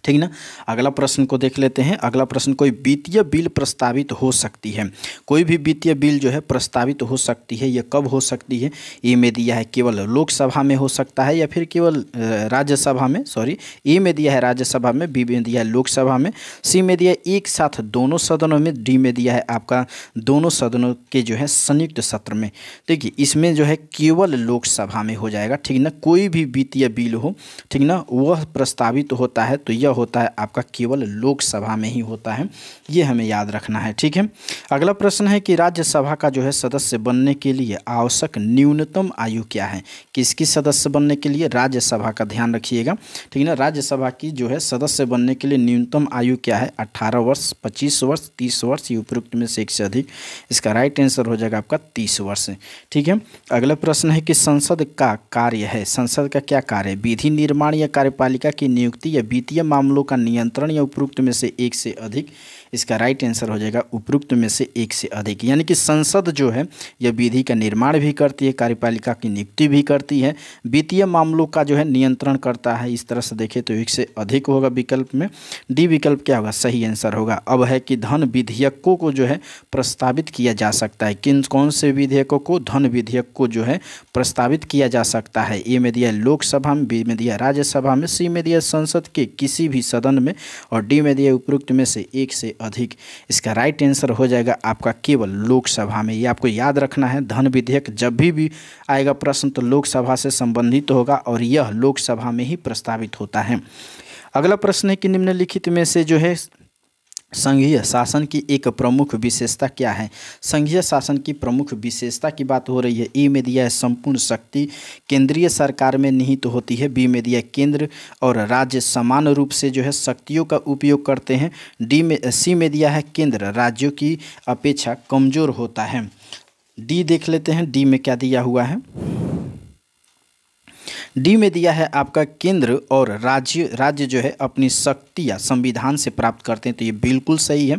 ठीक ना। अगला प्रश्न को देख लेते हैं। अगला प्रश्न, कोई वित्तीय बिल प्रस्तावित हो सकती है, कोई भी वित्तीय बिल जो है प्रस्तावित हो सकती है, यह कब हो सकती है? ए में दिया है केवल लोकसभा में हो सकता है या फिर केवल राज्यसभा में, सॉरी, ए में दिया है राज्यसभा में, बी में दिया है लोकसभा में, सी में दिया है एक साथ दोनों सदनों में, डी में दिया है आपका दोनों सदनों के जो है संयुक्त सत्र में। देखिए इसमें जो है केवल लोकसभा में हो जाएगा। ठीक ना। कोई भी वित्तीय बिल हो, ठीक ना, वह प्रस्तावित होता है तो यह होता है आपका केवल लोकसभा में ही होता है, ये हमें याद रखना है। ठीक है, अगला प्रश्न है कि राज्यसभा का जो है सदस्य बनने के लिए आवश्यक न्यूनतम आयु क्या है। किसकी सदस्य बनने के लिए, राज्यसभा का ध्यान रखिएगा। ठीक है ना, राज्यसभा की जो है सदस्य बनने के लिए न्यूनतम आयु क्या है, 18 वर्ष, 25 वर्ष, 30 वर्ष, ये उपरोक्त में से एक से अधिक। इसका राइट आंसर हो जाएगा आपका 30 वर्ष। ठीक है, अगला प्रश्न है कि संसद का कार्य है, संसद का क्या कार्य है, विधि निर्माण या कार्यपालिका की नियुक्ति या वित्तीय मामलों का नियंत्रण या उपरोक्त में से एक से अधिक। इसका राइट आंसर हो जाएगा उपरोक्त में से एक से अधिक। यानी कि संसद जो है यह विधि का निर्माण भी करती है, कार्यपालिका की नियुक्ति भी करती है, वित्तीय मामलों का जो है नियंत्रण करता है। इस तरह से देखें तो एक से अधिक होगा विकल्प में। डी विकल्प क्या होगा, सही आंसर होगा। अब है कि धन विधेयकों को जो है प्रस्तावित किया जा सकता है। किन कौन से विधेयकों को, धन विधेयक को जो है प्रस्तावित किया जा सकता है। ए में दिया लोकसभा में, बी में दिया राज्यसभा में, सी में दिया संसद के किसी भी सदन में, और डी में दिया उपरोक्त में से एक से अधिक। इसका राइट आंसर हो जाएगा आपका केवल लोकसभा में। ये आपको याद रखना है, धन विधेयक जब भी आएगा प्रश्न तो लोकसभा से संबंधित होगा और यह लोकसभा में ही प्रस्तावित होता है। अगला प्रश्न है कि निम्नलिखित में से जो है संघीय शासन की एक प्रमुख विशेषता क्या है। संघीय शासन की प्रमुख विशेषता की बात हो रही है। ए में दिया है संपूर्ण शक्ति केंद्रीय सरकार में निहित होती है। बी में दिया केंद्र और राज्य समान रूप से जो है शक्तियों का उपयोग करते हैं। सी में दिया है केंद्र राज्यों की अपेक्षा कमज़ोर होता है। डी देख लेते हैं, डी में क्या दिया हुआ है। डी में दिया है आपका केंद्र और राज्य जो है अपनी शक्तियाँ संविधान से प्राप्त करते हैं, तो ये बिल्कुल सही है।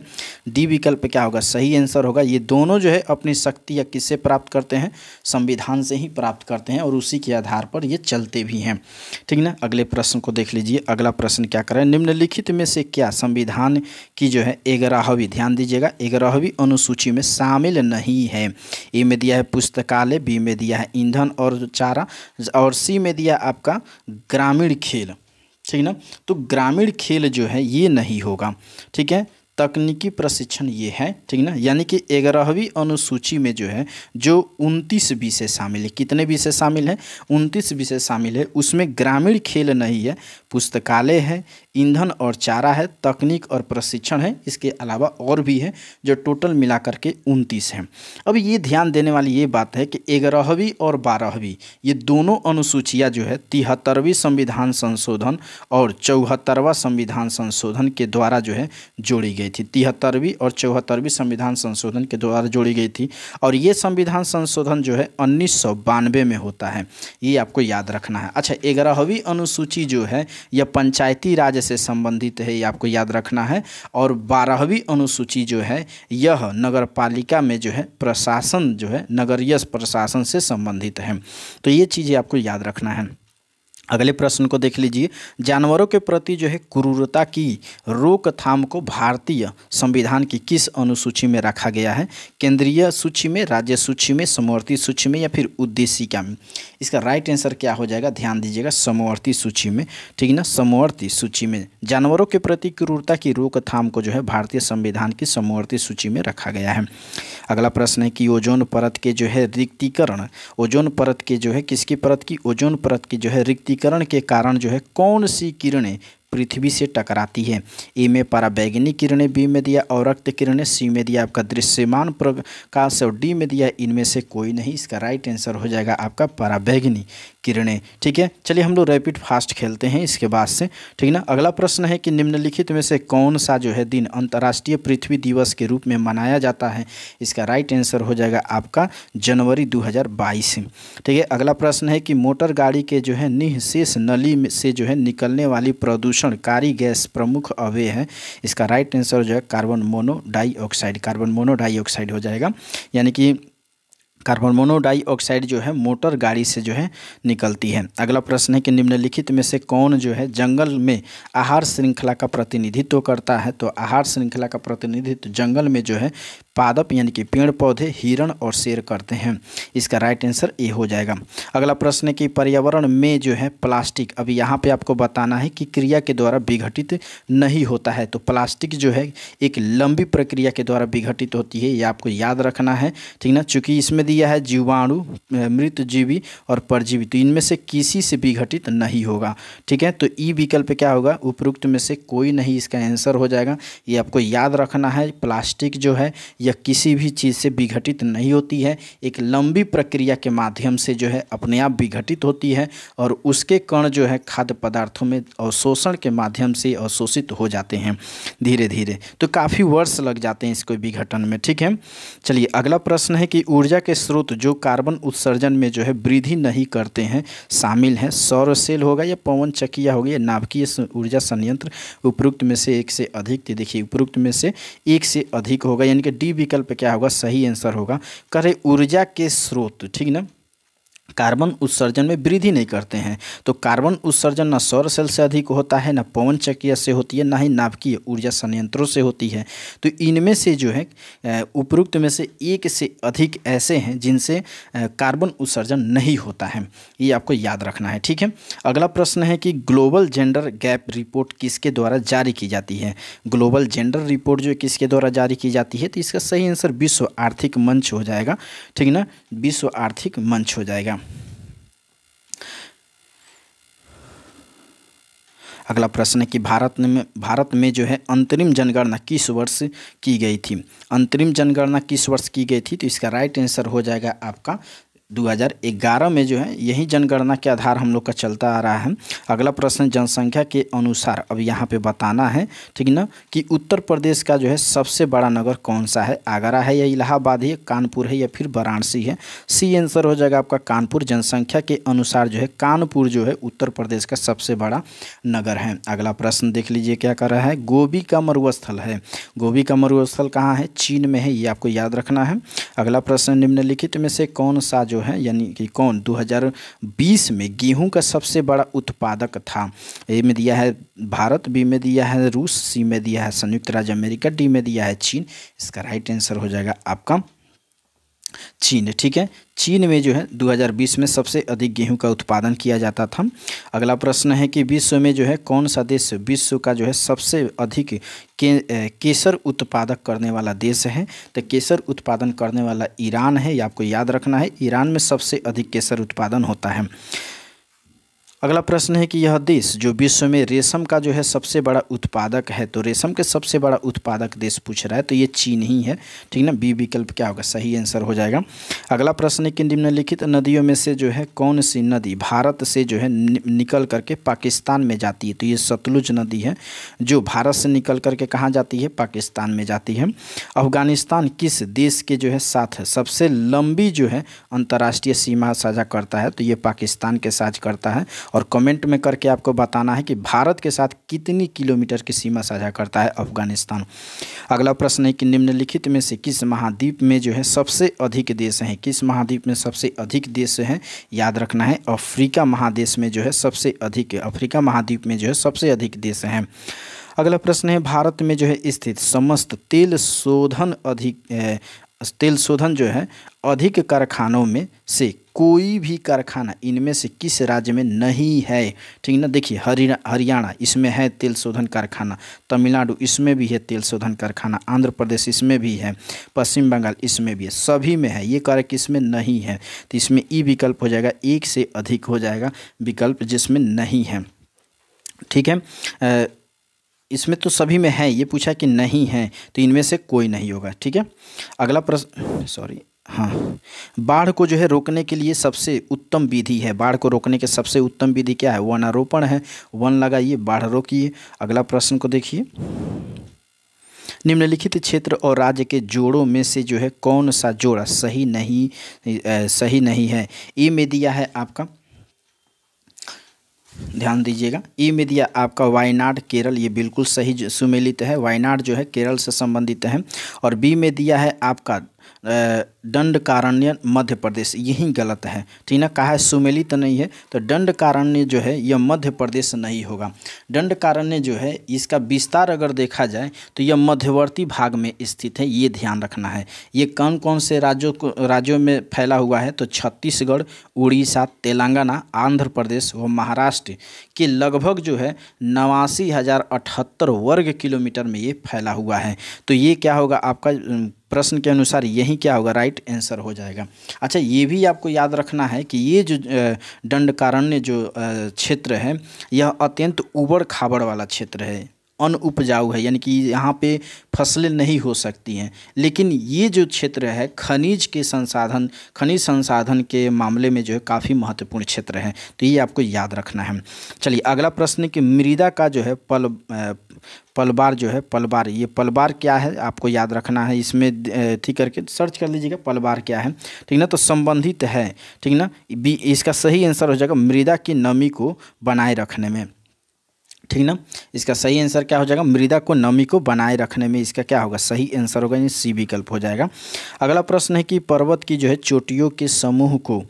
डी विकल्प क्या होगा, सही आंसर होगा। ये दोनों जो है अपनी शक्तियाँ किससे प्राप्त करते हैं, संविधान से ही प्राप्त करते हैं और उसी के आधार पर ये चलते भी हैं। ठीक ना, अगले प्रश्न को देख लीजिए। अगला प्रश्न क्या करें, निम्नलिखित में से क्या संविधान की जो है 11वीं, ध्यान दीजिएगा, 11वीं अनुसूची में शामिल नहीं है। ए में दिया है पुस्तकालय, बी में दिया है ईंधन और चारा, और सी में दिया आपका ग्रामीण खेल। ठीक ना, तो ग्रामीण खेल जो है ये नहीं होगा। ठीक है, तकनीकी प्रशिक्षण ये है। ठीक ना, यानी कि 11वीं अनुसूची में जो है जो 29 विषय शामिल है, कितने विषय शामिल है, 29 विषय शामिल है। उसमें ग्रामीण खेल नहीं है, पुस्तकालय है, ईंधन और चारा है, तकनीक और प्रशिक्षण है, इसके अलावा और भी है जो टोटल मिलाकर के 29 हैं। अब ये ध्यान देने वाली ये बात है कि 11वीं और 12वीं ये दोनों अनुसूचियाँ जो है 73वीं संविधान संशोधन और 74वां संविधान संशोधन के द्वारा जो है जोड़ी गई थी। 73वीं और 74वीं संविधान संशोधन के द्वारा जोड़ी गई थी और ये संविधान संशोधन जो है 1992 में होता है, ये आपको याद रखना है। अच्छा, 11वीं अनुसूची जो है यह पंचायती राज से संबंधित है, ये आपको याद रखना है। और 12वीं अनुसूची जो है यह नगर पालिका में जो है प्रशासन जो है नगरीय प्रशासन से संबंधित है, तो ये चीज़ें आपको याद रखना है। अगले प्रश्न को देख लीजिए। जानवरों के प्रति जो है क्रूरता की रोकथाम को भारतीय संविधान की किस अनुसूची में रखा गया है, केंद्रीय सूची में, राज्य सूची में, समवर्ती सूची में या फिर उद्देशिका में। इसका राइट आंसर क्या हो जाएगा, ध्यान दीजिएगा, समवर्ती सूची में। ठीक है ना, समवर्ती सूची में जानवरों के प्रति क्रूरता की रोकथाम को जो है भारतीय संविधान की समवर्ती सूची में रखा गया है। अगला प्रश्न है कि ओजोन परत के जो है रिक्तीकरण, ओजोन परत के जो है किसकी परत की, ओजोन परत की जो है रिक्तीकरण के कारण जो है कौन सी किरणें पृथ्वी से टकराती है। ए में पराबैंगनी किरणें, बी में दिया अवरक्त किरणें, सी में दिया आपका दृश्यमान प्रकाश और डी में दिया इनमें से कोई नहीं। इसका राइट आंसर हो जाएगा आपका पराबैंगनी किरणें। ठीक है, चलिए हम लोग रैपिड फास्ट खेलते हैं इसके बाद से। ठीक है ना, अगला प्रश्न है कि निम्नलिखित में से कौन सा जो है दिन अंतर्राष्ट्रीय पृथ्वी दिवस के रूप में मनाया जाता है। इसका राइट आंसर हो जाएगा आपका जनवरी 2022। ठीक है, अगला प्रश्न है कि मोटर गाड़ी के जो है निःशेष नली से जो है निकलने वाली प्रदूषणकारी गैस प्रमुख अवयव है। इसका राइट आंसर जो है कार्बन मोनोडाइऑक्साइड, कार्बन मोनोडाइऑक्साइड हो जाएगा। यानी कि कार्बन मोनोडाइऑक्साइड जो है मोटर गाड़ी से जो है निकलती है। अगला प्रश्न है कि निम्नलिखित में से कौन जो है जंगल में आहार श्रृंखला का प्रतिनिधित्व करता है। तो आहार श्रृंखला का प्रतिनिधित्व जंगल में जो है पादप यानी कि पेड़ पौधे, हिरण और शेर करते हैं। इसका राइट आंसर ए हो जाएगा। अगला प्रश्न है कि पर्यावरण में जो है प्लास्टिक, अभी यहाँ पे आपको बताना है कि क्रिया के द्वारा विघटित नहीं होता है। तो प्लास्टिक जो है एक लंबी प्रक्रिया के द्वारा विघटित होती है, ये आपको याद रखना है, ठीक ना। चूंकि इसमें दिया है जीवाणु, मृत जीवी और परजीवी, तो इनमें से किसी से विघटित नहीं होगा, ठीक है। तो ई विकल्प क्या होगा, उपरोक्त में से कोई नहीं इसका आंसर हो जाएगा। ये आपको याद रखना है, प्लास्टिक जो है यह किसी भी चीज़ से विघटित नहीं होती है, एक लंबी प्रक्रिया के माध्यम से जो है अपने आप विघटित होती है और उसके कण जो है खाद्य पदार्थों में अवशोषण के माध्यम से अवशोषित हो जाते हैं धीरे धीरे। तो काफ़ी वर्ष लग जाते हैं इसको विघटन में, ठीक है। चलिए अगला प्रश्न है कि ऊर्जा के स्रोत जो कार्बन उत्सर्जन में जो है वृद्धि नहीं करते हैं शामिल हैं, सौर सेल होगा या पवन चक्कियाँ होगी या नाभिकीय ऊर्जा संयंत्र, उपरोक्त में से एक से अधिक। तो देखिए उपरोक्त में से एक से अधिक होगा, यानी कि डी विकल्प क्या होगा, सही आंसर होगा। करे ऊर्जा के स्रोत, ठीक ना, कार्बन उत्सर्जन में वृद्धि नहीं करते हैं। तो कार्बन उत्सर्जन ना सौर सेल से अधिक होता है, ना पवन चक्किया से होती है, ना ही नाभिकीय ऊर्जा संयंत्रों से होती है। तो इनमें से जो है उपरोक्त में से एक से अधिक ऐसे हैं जिनसे कार्बन उत्सर्जन नहीं होता है, ये आपको याद रखना है, ठीक है। अगला प्रश्न है कि ग्लोबल जेंडर गैप रिपोर्ट किसके द्वारा जारी की जाती है। ग्लोबल जेंडर रिपोर्ट जो किसके द्वारा जारी की जाती है, तो इसका सही आंसर विश्व आर्थिक मंच हो जाएगा, ठीक ना, विश्व आर्थिक मंच हो जाएगा। अगला प्रश्न है कि भारत में जो है अंतरिम जनगणना किस वर्ष की गई थी। अंतरिम जनगणना किस वर्ष की गई थी, तो इसका राइट आंसर हो जाएगा आपका 2011 में जो है यही जनगणना के आधार हम लोग का चलता आ रहा है। अगला प्रश्न जनसंख्या के अनुसार, अब यहाँ पे बताना है, ठीक ना, कि उत्तर प्रदेश का जो है सबसे बड़ा नगर कौन सा है, आगरा है या इलाहाबाद है, कानपुर है या फिर वाराणसी है। सी आंसर हो जाएगा आपका कानपुर। जनसंख्या के अनुसार जो है कानपुर जो है उत्तर प्रदेश का सबसे बड़ा नगर है। अगला प्रश्न देख लीजिए क्या कर रहा है, गोबी का मरुस्थल है, गोबी का मरुस्थल कहाँ है, चीन में है, ये आपको याद रखना है। अगला प्रश्न निम्नलिखित में से कौन सा जो है, यानी कि कौन 2020 में गेहूं का सबसे बड़ा उत्पादक था। ए में दिया है भारत, बी में दिया है रूस, सी में दिया है संयुक्त राज्य अमेरिका, डी में दिया है चीन। इसका राइट आंसर हो जाएगा आपका चीन, ठीक है। चीन में जो है 2020 में सबसे अधिक गेहूं का उत्पादन किया जाता था। अगला प्रश्न है कि विश्व में जो है कौन सा देश विश्व का जो है सबसे अधिक केसर उत्पादक करने वाला देश है। तो केसर उत्पादन करने वाला ईरान है, ये आपको याद रखना है, ईरान में सबसे अधिक केसर उत्पादन होता है। अगला प्रश्न है कि यह देश जो विश्व में रेशम का जो है सबसे बड़ा उत्पादक है, तो रेशम के सबसे बड़ा उत्पादक देश पूछ रहा है, तो ये चीन ही है, ठीक ना, बी विकल्प क्या होगा, सही आंसर हो जाएगा। अगला प्रश्न है कि निम्नलिखित नदियों में से जो है कौन सी नदी भारत से जो है निकल करके पाकिस्तान में जाती है। तो ये सतलुज नदी है जो भारत से निकल करके कहाँ जाती है, पाकिस्तान में जाती है। अफगानिस्तान किस देश के जो है साथ सबसे लंबी जो है अंतर्राष्ट्रीय सीमा साझा करता है, तो ये पाकिस्तान के साथ करता है। और कमेंट में करके आपको बताना है कि भारत के साथ कितनी किलोमीटर की सीमा साझा करता है अफगानिस्तान। अगला प्रश्न है कि निम्नलिखित में से किस महाद्वीप में जो है सबसे अधिक देश हैं, किस महाद्वीप में सबसे अधिक देश हैं, याद रखना है अफ्रीका महादेश में जो है सबसे अधिक, अफ्रीका महाद्वीप में जो है सबसे अधिक देश हैं। अगला प्रश्न है भारत में जो है स्थित समस्त तेल शोधन जो है अधिक कारखानों में से कोई भी कारखाना इनमें से किस राज्य में नहीं है, ठीक ना। देखिए हरियाणा इसमें है तेल शोधन कारखाना, तमिलनाडु इसमें भी है तेल शोधन कारखाना, आंध्र प्रदेश इसमें भी है, पश्चिम बंगाल इसमें भी है, सभी में है, ये कारक किसमें नहीं है, तो इसमें ई विकल्प हो जाएगा, एक से अधिक हो जाएगा विकल्प जिसमें नहीं है, ठीक है। इसमें तो सभी में है, ये पूछा कि नहीं है, तो इनमें से कोई नहीं होगा, ठीक है। अगला प्रश्न, हाँ, बाढ़ को जो है रोकने के लिए सबसे उत्तम विधि है, बाढ़ को रोकने के सबसे उत्तम विधि क्या है, वनारोपण है, वन लगाइए, बाढ़ रोकिए। अगला प्रश्न को देखिए, निम्नलिखित क्षेत्र और राज्य के जोड़ों में से जो है कौन सा जोड़ा सही नहीं है। ए में दिया है आपका, ध्यान दीजिएगा, ई में दिया आपका वायनाड केरल, ये बिल्कुल सही सुमेलित है, वायनाड जो है केरल से संबंधित है। और बी में दिया है आपका दंडकारण्य मध्य प्रदेश, यही गलत है। ठीक ना, कहा है सुमेली तो नहीं है, तो दंडकारण्य जो है यह मध्य प्रदेश नहीं होगा। दंडकारण्य जो है इसका विस्तार अगर देखा जाए तो यह मध्यवर्ती भाग में स्थित है, ये ध्यान रखना है। ये कौन कौन से राज्यों में फैला हुआ है, तो छत्तीसगढ़, उड़ीसा, तेलंगाना, आंध्र प्रदेश व महाराष्ट्र के लगभग जो है 89,078 वर्ग किलोमीटर में ये फैला हुआ है। तो ये क्या होगा आपका प्रश्न के अनुसार, यही क्या होगा, राइट आंसर हो जाएगा। अच्छा, ये भी आपको याद रखना है कि ये जो दंडकारण्य जो क्षेत्र है यह अत्यंत उबड़ खाबड़ वाला क्षेत्र है, अनउपजाऊ है, यानी कि यहाँ पे फसलें नहीं हो सकती हैं। लेकिन ये जो क्षेत्र है खनिज संसाधन के मामले में जो है काफ़ी महत्वपूर्ण क्षेत्र है, तो ये आपको याद रखना है। चलिए अगला प्रश्न कि मृदा का जो है पलबार जो है, पलबार, ये पलबार क्या है आपको याद रखना है। इसमें ठीक करके सर्च कर लीजिएगा पलबार क्या है, ठीक ना। तो संबंधित है, ठीक ना, इसका सही आंसर हो जाएगा मृदा की नमी को बनाए रखने में, ठीक ना। इसका सही आंसर क्या हो जाएगा, मृदा को नमी को बनाए रखने में इसका क्या होगा, सही आंसर होगा, ये सी विकल्प हो जाएगा। अगला प्रश्न है कि पर्वत की जो है चोटियों के समूह को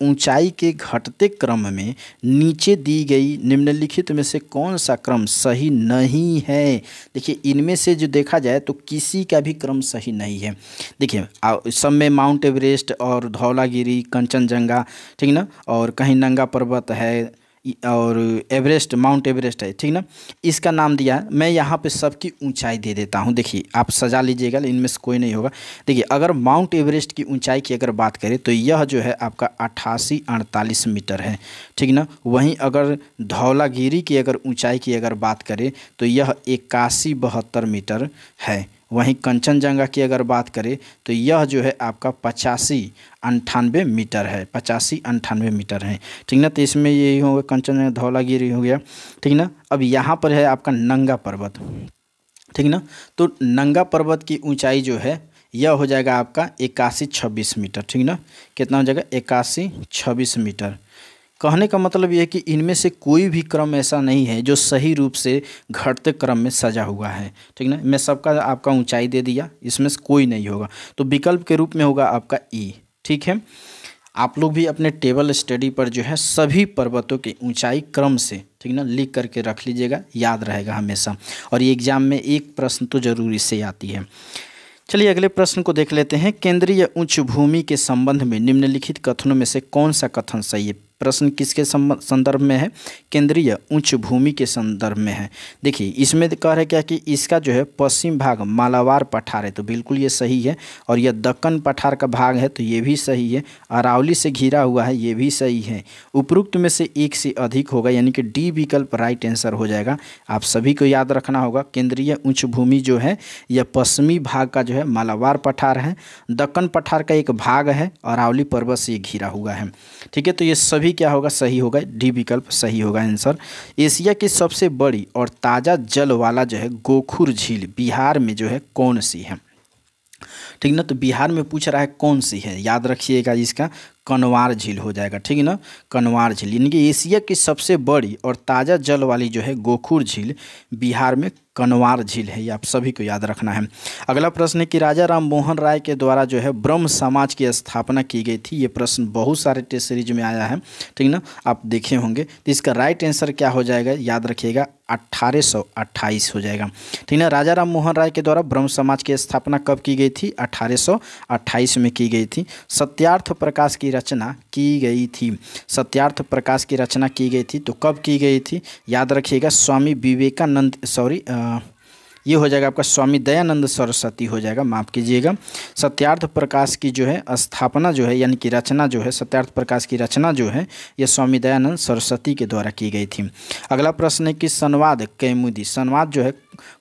ऊंचाई के घटते क्रम में नीचे दी गई निम्नलिखित में से कौन सा क्रम सही नहीं है। देखिए इनमें से जो देखा जाए तो किसी का भी क्रम सही नहीं है। देखिए सब में माउंट एवरेस्ट और धौलागिरी, कंचनजंगा, ठीक ना, और कहीं नंगा पर्वत है और एवरेस्ट, माउंट एवरेस्ट है, ठीक ना, इसका नाम दिया है। मैं यहाँ पे सबकी ऊंचाई दे देता हूँ, देखिए आप सजा लीजिएगा, इनमें से कोई नहीं होगा। देखिए अगर माउंट एवरेस्ट की ऊंचाई की अगर बात करें तो यह जो है आपका 8848 मीटर है, ठीक ना। वहीं अगर धौलागिरी की अगर ऊंचाई की अगर बात करें तो यह 8172 मीटर है। वहीं कंचनजंगा की अगर बात करें तो यह जो है आपका 8598 मीटर है, 8598 मीटर है, ठीक ना। तो इसमें यही होगा कंचनजंगा, धौलागिरी हो गया, ठीक ना। अब यहाँ पर है आपका नंगा पर्वत, ठीक ना। तो नंगा पर्वत की ऊंचाई जो है यह हो जाएगा आपका 8126 मीटर, ठीक ना। कितना हो जाएगा, 8126 मीटर। कहने का मतलब ये है कि इनमें से कोई भी क्रम ऐसा नहीं है जो सही रूप से घटते क्रम में सजा हुआ है, ठीक ना। मैं सबका आपका ऊंचाई दे दिया, इसमें से कोई नहीं होगा, तो विकल्प के रूप में होगा आपका ई, ठीक है। आप लोग भी अपने टेबल स्टडी पर जो है सभी पर्वतों की ऊंचाई क्रम से, ठीक ना, लिख करके रख लीजिएगा, याद रहेगा हमेशा। और ये एग्जाम में एक प्रश्न तो जरूर इससे आती है। चलिए अगले प्रश्न को देख लेते हैं। केंद्रीय उच्च भूमि के संबंध में निम्नलिखित कथनों में से कौन सा कथन सही है। प्रश्न किसके संदर्भ में है, केंद्रीय उच्च भूमि के संदर्भ में है। देखिए इसमें कह रहे क्या कि इसका जो है पश्चिम भाग मालाबार पठार है, तो बिल्कुल ये सही है। और यह दक्कन पठार का भाग है, तो ये भी सही है। अरावली से घिरा हुआ है, ये भी सही है। उपरोक्त में से एक से अधिक होगा, यानी कि डी विकल्प राइट आंसर हो जाएगा। आप सभी को याद रखना होगा, केंद्रीय उच्च भूमि जो है यह पश्चिमी भाग का जो है मालाबार पठार है, दक्कन पठार का एक भाग है, अरावली पर्वत से घिरा हुआ है, ठीक है। तो ये सभी क्या होगा, सही होगा, डी विकल्प सही होगा आंसर। एशिया की सबसे बड़ी और ताज़ा जल वाला जो है गोखुर झील बिहार में जो है कौन सी है, ठीक ना। तो बिहार में पूछ रहा है कौन सी है, याद रखिएगा इसका कनवार झील हो जाएगा, ठीक है ना। कनवार झील यानी कि एशिया की सबसे बड़ी और ताज़ा जल वाली जो है गोखुर झील बिहार में कनवार झील है, ये आप सभी को याद रखना है। अगला प्रश्न है कि राजा राम मोहन राय के द्वारा जो है ब्रह्म समाज की स्थापना की गई थी। ये प्रश्न बहुत सारे टेस्ट सीरीज में आया है, ठीक ना, आप देखे होंगे। तो इसका राइट आंसर क्या हो जाएगा, याद रखिएगा 1828 हो जाएगा, ठीक ना। राजा राम मोहन राय के द्वारा ब्रह्म समाज की स्थापना कब की गई थी, 1828 में की गई थी। सत्यार्थ प्रकाश की रचना की गई थी, सत्यार्थ प्रकाश की रचना की गई थी, तो कब की गई थी, याद रखिएगा स्वामी विवेकानंद, ये हो जाएगा आपका स्वामी दयानंद सरस्वती हो जाएगा, माफ़ कीजिएगा। सत्यार्थ प्रकाश की जो है स्थापना जो है, यानी कि रचना जो है, सत्यार्थ प्रकाश की रचना जो है यह स्वामी दयानंद सरस्वती के द्वारा की गई थी। अगला प्रश्न है कि संवाद कौमुदी, संवाद जो है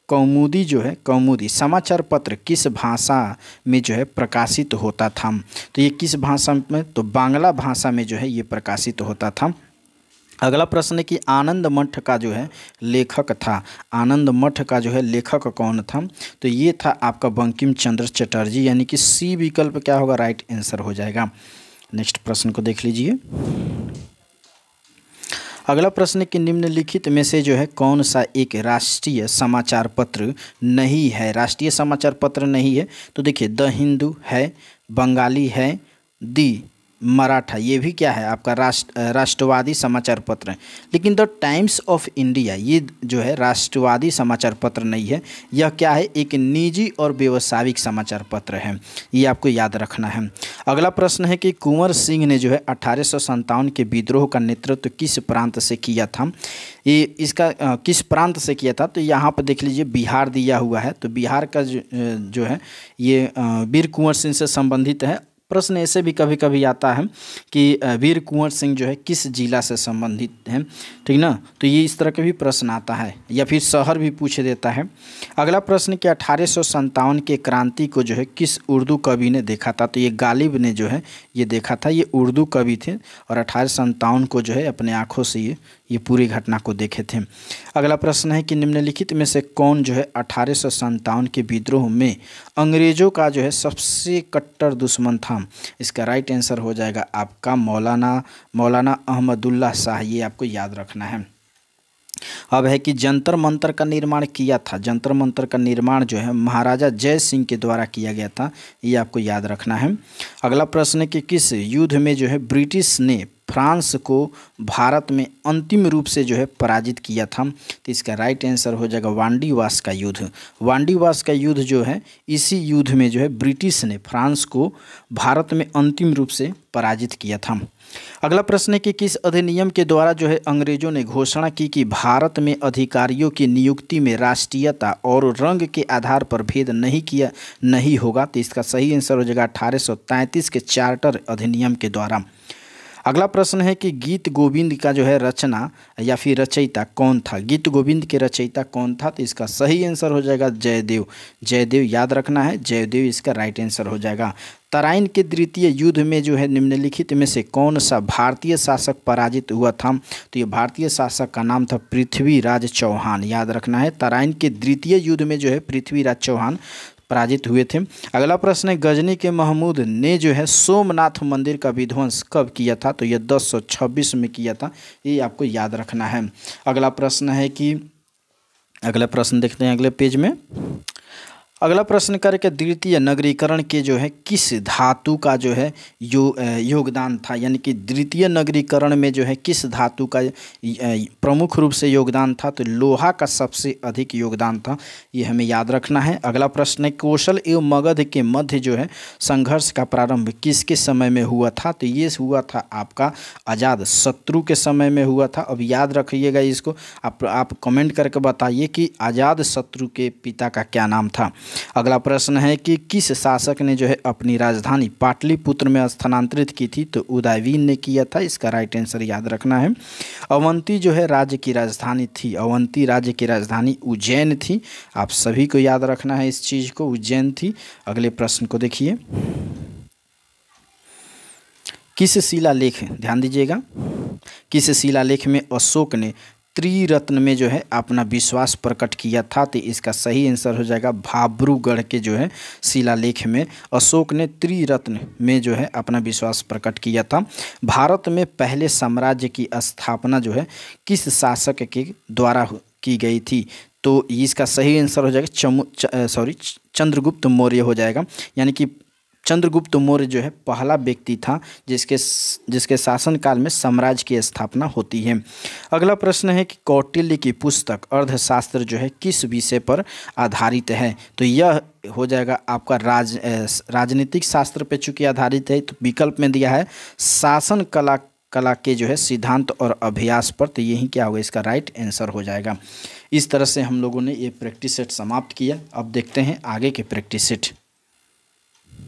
कौमुदी जो है, कौमुदी समाचार पत्र किस भाषा में जो है प्रकाशित होता था। तो ये किस भाषा में, तो बांग्ला भाषा में जो है ये प्रकाशित होता था। अगला प्रश्न है कि आनंद मठ का जो है लेखक था, आनंद मठ का जो है लेखक कौन था, तो ये था आपका बंकिम चंद्र चटर्जी, यानी कि सी विकल्प क्या होगा, राइट आंसर हो जाएगा। नेक्स्ट प्रश्न को देख लीजिए। अगला प्रश्न कि निम्नलिखित में से जो है कौन सा एक राष्ट्रीय समाचार पत्र नहीं है। राष्ट्रीय समाचार पत्र नहीं है तो देखिए द हिंदू है, बंगाली है, दी मराठा, ये भी क्या है आपका राष्ट्रवादी समाचार पत्र है। लेकिन द टाइम्स ऑफ इंडिया ये जो है राष्ट्रवादी समाचार पत्र नहीं है, यह क्या है, एक निजी और व्यावसायिक समाचार पत्र है, ये आपको याद रखना है। अगला प्रश्न है कि कुंवर सिंह ने जो है 1857 के विद्रोह का नेतृत्व किस प्रांत से किया था। ये इसका किस प्रांत से किया था, तो यहाँ पर देख लीजिए बिहार दिया हुआ है, तो बिहार का जो है ये वीर कुंवर सिंह से संबंधित है। प्रश्न ऐसे भी कभी कभी आता है कि वीर कुंवर सिंह जो है किस जिला से संबंधित हैं, ठीक ना, तो ये इस तरह का भी प्रश्न आता है, या फिर शहर भी पूछ देता है। अगला प्रश्न कि 1857 के क्रांति को जो है किस उर्दू कवि ने देखा था, तो ये गालिब ने जो है ये देखा था, ये उर्दू कवि थे और 1857 को जो है अपने आँखों से ये पूरी घटना को देखे थे। अगला प्रश्न है कि निम्नलिखित में से कौन जो है 1857 के विद्रोह में अंग्रेज़ों का जो है सबसे कट्टर दुश्मन था। इसका राइट आंसर हो जाएगा आपका मौलाना अहमदुल्ला शाह, ये आपको याद रखना है। अब है कि जंतर मंतर का निर्माण किया था, जंतर मंतर का निर्माण जो है महाराजा जय सिंह के द्वारा किया गया था, ये आपको याद रखना है। अगला प्रश्न है कि किस युद्ध में जो है ब्रिटिश ने फ्रांस को भारत में अंतिम रूप से जो है पराजित किया था, तो इसका राइट आंसर हो जाएगा वांडीवास का युद्ध। वांडीवास का युद्ध जो है इसी युद्ध में जो है ब्रिटिश ने फ्रांस को भारत में अंतिम रूप से पराजित किया था। अगला प्रश्न है कि किस अधिनियम के द्वारा जो है अंग्रेजों ने घोषणा की कि भारत में अधिकारियों की नियुक्ति में राष्ट्रीयता और रंग के आधार पर भेद नहीं होगा, तो इसका सही आंसर हो जाएगा 1833 के चार्टर अधिनियम के द्वारा। अगला प्रश्न है कि गीत गोविंद का जो है रचना या फिर रचयिता कौन था, गीत गोविंद के रचयिता कौन था, तो इसका सही आंसर हो जाएगा जयदेव। जयदेव याद रखना है, जयदेव इसका राइट आंसर हो जाएगा। तराइन के द्वितीय युद्ध में जो है निम्नलिखित में से कौन सा भारतीय शासक पराजित हुआ था, तो ये भारतीय शासक का नाम था पृथ्वीराज चौहान, याद रखना है। तराइन के द्वितीय युद्ध में जो है पृथ्वीराज चौहान पराजित हुए थे। अगला प्रश्न है गजनी के महमूद ने जो है सोमनाथ मंदिर का विध्वंस कब किया था, तो यह 1026 में किया था, ये आपको याद रखना है। अगला प्रश्न है कि अगला प्रश्न देखते हैं अगले पेज में। अगला प्रश्न करके द्वितीय नगरीकरण के जो है किस धातु का जो है योगदान था, यानी कि द्वितीय नगरीकरण में जो है किस धातु का प्रमुख रूप से योगदान था, तो लोहा का सबसे अधिक योगदान था, ये हमें याद रखना है। अगला प्रश्न है कौशल एवं मगध के मध्य जो है संघर्ष का प्रारंभ किसके समय में हुआ था, तो ये हुआ था आपका अजात शत्रु के समय में हुआ था। अब याद रखिएगा इसको, आप कमेंट करके बताइए कि अजात शत्रु के पिता का क्या नाम था। अगला प्रश्न है कि किस शासक ने जो है अपनी राजधानी पाटलिपुत्र में स्थानांतरित की थी, तो उदयवीन ने किया था, इसका राइट आंसर याद रखना है। अवंती जो है राज्य की राजधानी थी, अवंती राज्य की राजधानी उज्जैन थी, आप सभी को याद रखना है इस चीज़ को, उज्जैन थी। अगले प्रश्न को देखिए, किस शिलालेख, ध्यान दीजिएगा, किस शिलालेख में अशोक ने त्रिरत्न में जो है अपना विश्वास प्रकट किया था, तो इसका सही आंसर हो जाएगा भाब्रूगढ़ के जो है शिलालेख में अशोक ने त्रिरत्न में जो है अपना विश्वास प्रकट किया था। भारत में पहले साम्राज्य की स्थापना जो है किस शासक के द्वारा की गई थी, तो इसका सही आंसर हो जाएगा चंद्रगुप्त मौर्य हो जाएगा, यानी कि चंद्रगुप्त मौर्य जो है पहला व्यक्ति था जिसके शासनकाल में साम्राज्य की स्थापना होती है। अगला प्रश्न है कि कौटिल्य की पुस्तक अर्थशास्त्र जो है किस विषय पर आधारित है, तो यह हो जाएगा आपका राजनीतिक शास्त्र पे चूँकि आधारित है, तो विकल्प में दिया है शासन कला के जो है सिद्धांत और अभ्यास पर, तो यही क्या होगा, इसका राइट आंसर हो जाएगा। इस तरह से हम लोगों ने ये प्रैक्टिस सेट समाप्त किया। अब देखते हैं आगे के प्रैक्टिस सेट।